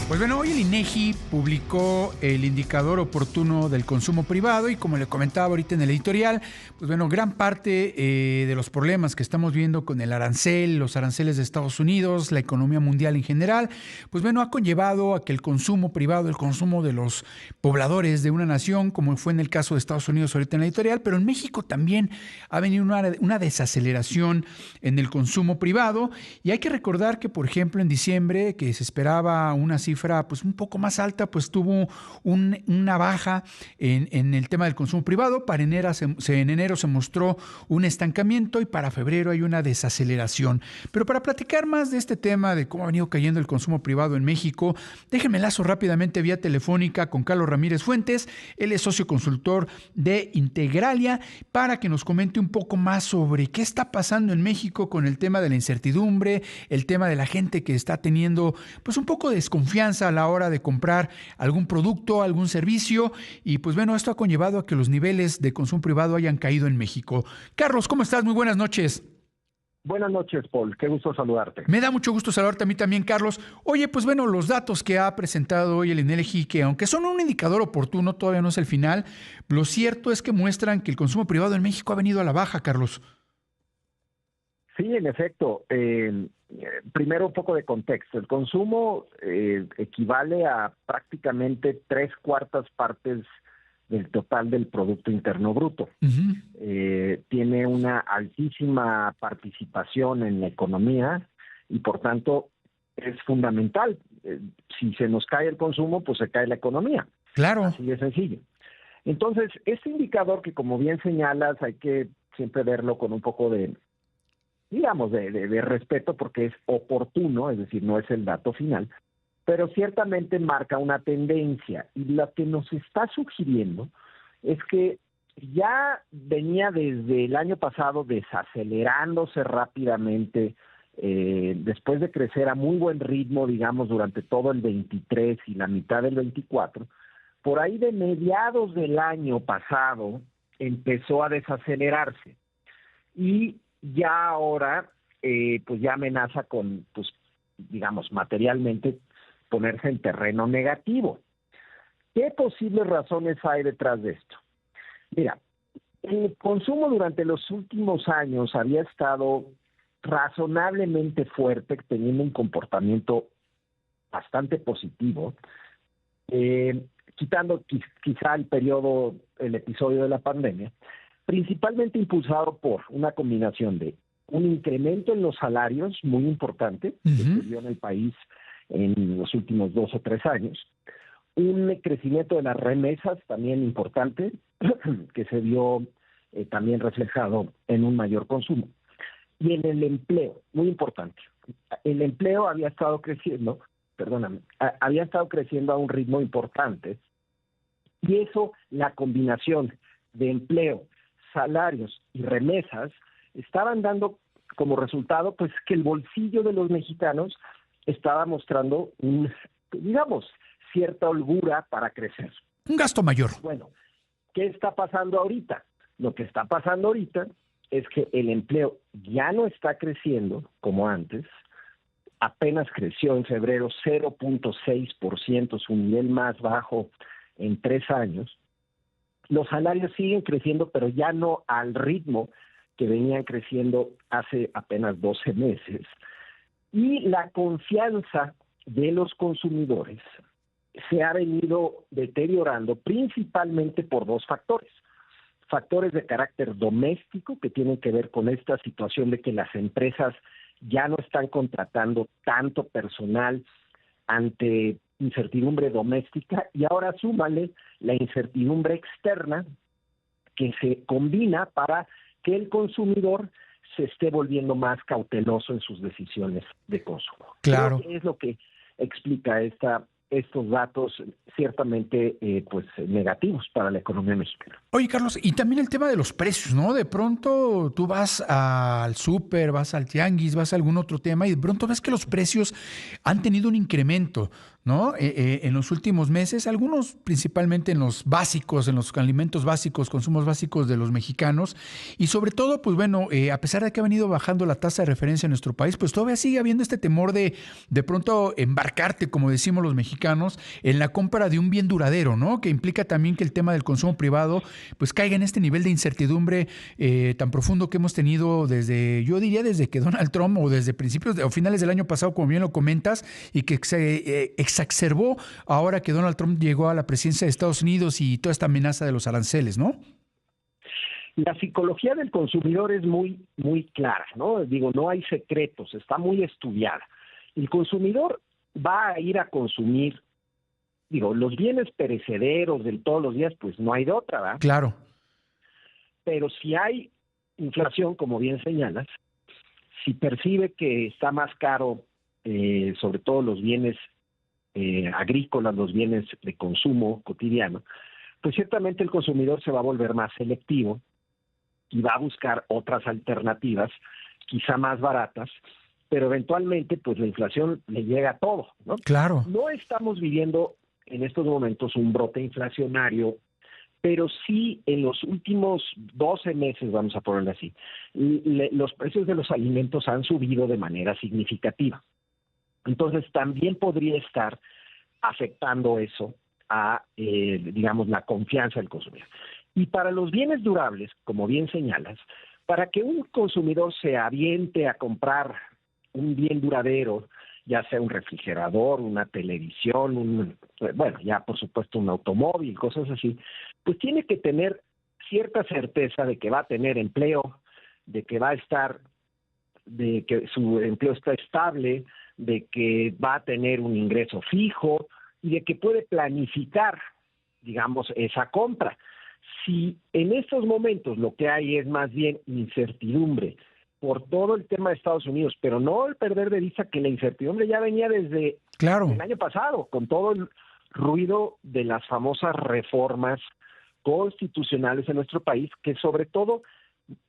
Pues bueno, hoy el INEGI publicó el indicador oportuno del consumo privado y como le comentaba ahorita en el editorial, pues bueno, gran parte de los problemas que estamos viendo con el arancel, los aranceles de Estados Unidos, la economía mundial en general, pues bueno, ha conllevado a que el consumo privado, el consumo de los pobladores de una nación, como fue en el caso de Estados Unidos ahorita en el editorial, pero en México también ha venido una desaceleración en el consumo privado y hay que recordar que, por ejemplo, en diciembre, que se esperaba una cifra pues un poco más alta, pues tuvo una baja en el tema del consumo privado. Para en enero se mostró un estancamiento y para febrero hay una desaceleración. Pero para platicar más de este tema, de cómo ha venido cayendo el consumo privado en México, déjenme enlazo rápidamente vía telefónica con Carlos Ramírez Fuentes. Él es socio consultor de Integralia para que nos comente un poco más sobre qué está pasando en México con el tema de la incertidumbre, el tema de la gente que está teniendo pues un poco de desconfianza a la hora de comprar algún producto, algún servicio y pues bueno, esto ha conllevado a que los niveles de consumo privado hayan caído en México. Carlos, ¿cómo estás? Muy buenas noches. Buenas noches, Paul. Qué gusto saludarte. Me da mucho gusto saludarte a mí también, Carlos. Oye, pues bueno, los datos que ha presentado hoy el INEGI, que aunque son un indicador oportuno, todavía no es el final, lo cierto es que muestran que el consumo privado en México ha venido a la baja, Carlos. Sí, en efecto. Primero un poco de contexto. El consumo equivale a prácticamente 3/4 partes del total del Producto Interno Bruto. Tiene una altísima participación en la economía y por tanto es fundamental. Si se nos cae el consumo, pues se cae la economía. Claro. Así de sencillo. Entonces, este indicador que como bien señalas hay que siempre verlo con un poco de respeto porque es oportuno, es decir, no es el dato final, pero ciertamente marca una tendencia y lo que nos está sugiriendo es que ya venía desde el año pasado desacelerándose rápidamente, después de crecer a muy buen ritmo, digamos, durante todo el 23 y la mitad del 24, por ahí de mediados del año pasado empezó a desacelerarse y ya ahora pues ya amenaza con, pues digamos, materialmente ponerse en terreno negativo. ¿Qué posibles razones hay detrás de esto? Mira, el consumo durante los últimos años había estado razonablemente fuerte, teniendo un comportamiento bastante positivo, quitando quizá el episodio de la pandemia, principalmente impulsado por una combinación de un incremento en los salarios muy importante que se dio en el país en los últimos 2 o 3 años, un crecimiento de las remesas también importante que se vio también reflejado en un mayor consumo, y en el empleo, muy importante. El empleo había estado creciendo a un ritmo importante y eso, la combinación de empleo, salarios y remesas estaban dando como resultado pues que el bolsillo de los mexicanos estaba mostrando cierta holgura para crecer. Un gasto mayor. Bueno, ¿qué está pasando ahorita? Lo que está pasando ahorita es que el empleo ya no está creciendo como antes, apenas creció en febrero 0.6%, su nivel más bajo en 3 años. Los salarios siguen creciendo, pero ya no al ritmo que venían creciendo hace apenas 12 meses. Y la confianza de los consumidores se ha venido deteriorando principalmente por 2 factores. Factores de carácter doméstico que tienen que ver con esta situación de que las empresas ya no están contratando tanto personal ante incertidumbre doméstica, y ahora súmale la incertidumbre externa que se combina para que el consumidor se esté volviendo más cauteloso en sus decisiones de consumo. Claro. Creo que es lo que explica estos datos ciertamente negativos para la economía mexicana. Oye, Carlos, y también el tema de los precios, ¿no? De pronto tú vas al súper, vas al tianguis, vas a algún otro tema y de pronto ves que los precios han tenido un incremento, ¿no? En los últimos meses, algunos principalmente en los básicos, en los alimentos básicos, consumos básicos de los mexicanos, y sobre todo, pues bueno, a pesar de que ha venido bajando la tasa de referencia en nuestro país, pues todavía sigue habiendo este temor de pronto embarcarte, como decimos los mexicanos, mexicanos en la compra de un bien duradero, ¿no? Que implica también que el tema del consumo privado pues caiga en este nivel de incertidumbre tan profundo que hemos tenido desde, yo diría desde que Donald Trump o desde principios o finales del año pasado, como bien lo comentas, y que se exacerbó ahora que Donald Trump llegó a la presidencia de Estados Unidos y toda esta amenaza de los aranceles, ¿no? La psicología del consumidor es muy, muy clara, ¿no? Digo, no hay secretos, está muy estudiada. El consumidor va a ir a consumir, digo, los bienes perecederos de todos los días, pues no hay de otra, ¿verdad? Claro. Pero si hay inflación, como bien señalas, si percibe que está más caro, sobre todo los bienes agrícolas, los bienes de consumo cotidiano, pues ciertamente el consumidor se va a volver más selectivo y va a buscar otras alternativas, quizá más baratas, pero eventualmente pues la inflación le llega a todo, ¿no? Claro. No estamos viviendo en estos momentos un brote inflacionario, pero sí en los últimos 12 meses, vamos a ponerlo así, los precios de los alimentos han subido de manera significativa. Entonces también podría estar afectando eso a, digamos, la confianza del consumidor. Y para los bienes durables, como bien señalas, para que un consumidor se aviente a comprar un bien duradero, ya sea un refrigerador, una televisión, bueno, ya por supuesto un automóvil, cosas así, pues tiene que tener cierta certeza de que va a tener empleo, de que va a estar, de que su empleo está estable, de que va a tener un ingreso fijo y de que puede planificar, digamos, esa compra. Si en estos momentos lo que hay es más bien incertidumbre por todo el tema de Estados Unidos, pero no el perder de vista que la incertidumbre ya venía desde el año pasado, con todo el ruido de las famosas reformas constitucionales en nuestro país, que sobre todo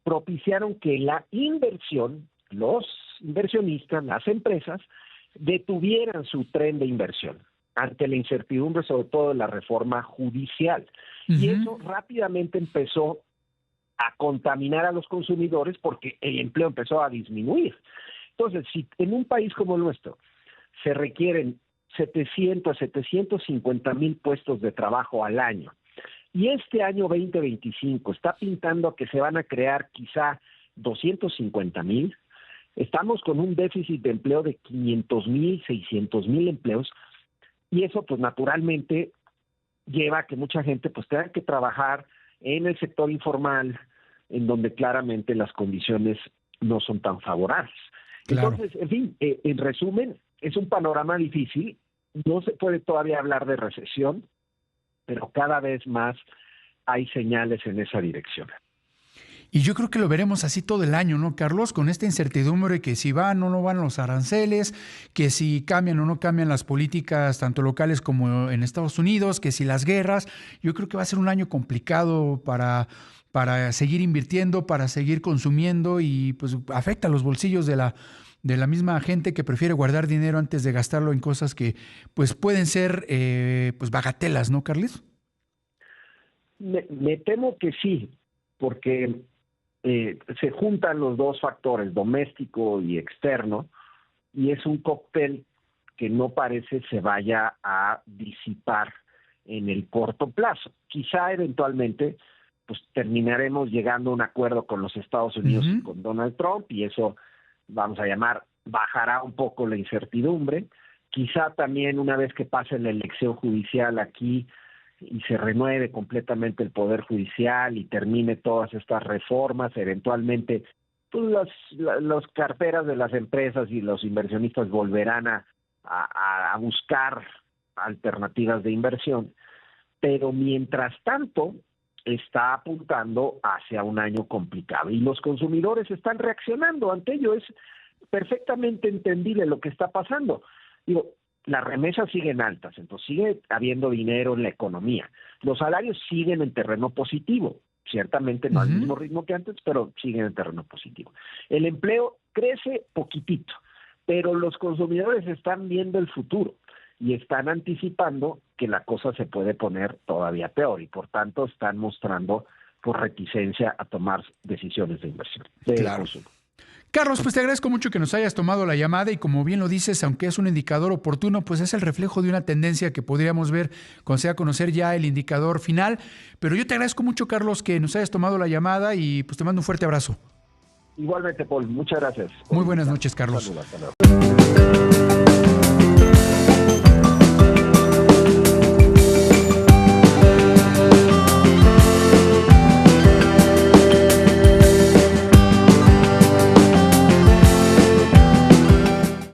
propiciaron que la inversión, los inversionistas, las empresas, detuvieran su tren de inversión ante la incertidumbre, sobre todo de la reforma judicial. Y eso rápidamente empezó a contaminar a los consumidores porque el empleo empezó a disminuir. Entonces, si en un país como el nuestro se requieren 750,000 puestos de trabajo al año, y este año 2025 está pintando que se van a crear quizá 250,000, estamos con un déficit de empleo de 500,000, 600,000 empleos, y eso pues naturalmente lleva a que mucha gente pues tenga que trabajar en el sector informal, en donde claramente las condiciones no son tan favorables. Claro. Entonces, en fin, en resumen, es un panorama difícil, no se puede todavía hablar de recesión, pero cada vez más hay señales en esa dirección. Y yo creo que lo veremos así todo el año, ¿no, Carlos? Con esta incertidumbre que si van o no van los aranceles, que si cambian o no cambian las políticas tanto locales como en Estados Unidos, que si las guerras. Yo creo que va a ser un año complicado para seguir invirtiendo, para seguir consumiendo y pues afecta los bolsillos de la misma gente que prefiere guardar dinero antes de gastarlo en cosas que pues pueden ser pues bagatelas, ¿no, Carlos? Me temo que sí, porque se juntan los dos factores, doméstico y externo, y es un cóctel que no parece se vaya a disipar en el corto plazo. Quizá eventualmente pues terminaremos llegando a un acuerdo con los Estados Unidos y con Donald Trump, y eso, vamos a llamar, bajará un poco la incertidumbre. Quizá también una vez que pase la elección judicial aquí y se renueve completamente el Poder Judicial y termine todas estas reformas, eventualmente pues las carteras de las empresas y los inversionistas volverán a buscar alternativas de inversión, pero mientras tanto está apuntando hacia un año complicado y los consumidores están reaccionando ante ello. Es perfectamente entendible lo que está pasando. Digo, las remesas siguen altas, entonces sigue habiendo dinero en la economía. Los salarios siguen en terreno positivo, ciertamente no al mismo ritmo que antes, pero siguen en terreno positivo. El empleo crece poquitito, pero los consumidores están viendo el futuro y están anticipando que la cosa se puede poner todavía peor y por tanto están mostrando por reticencia a tomar decisiones de inversión, de consumo. Carlos, pues te agradezco mucho que nos hayas tomado la llamada y como bien lo dices, aunque es un indicador oportuno, pues es el reflejo de una tendencia que podríamos ver cuando se va a conocer ya el indicador final. Pero yo te agradezco mucho, Carlos, que nos hayas tomado la llamada y pues te mando un fuerte abrazo. Igualmente, Paul, muchas gracias. Muy buenas noches, Carlos. Saludos, hasta luego.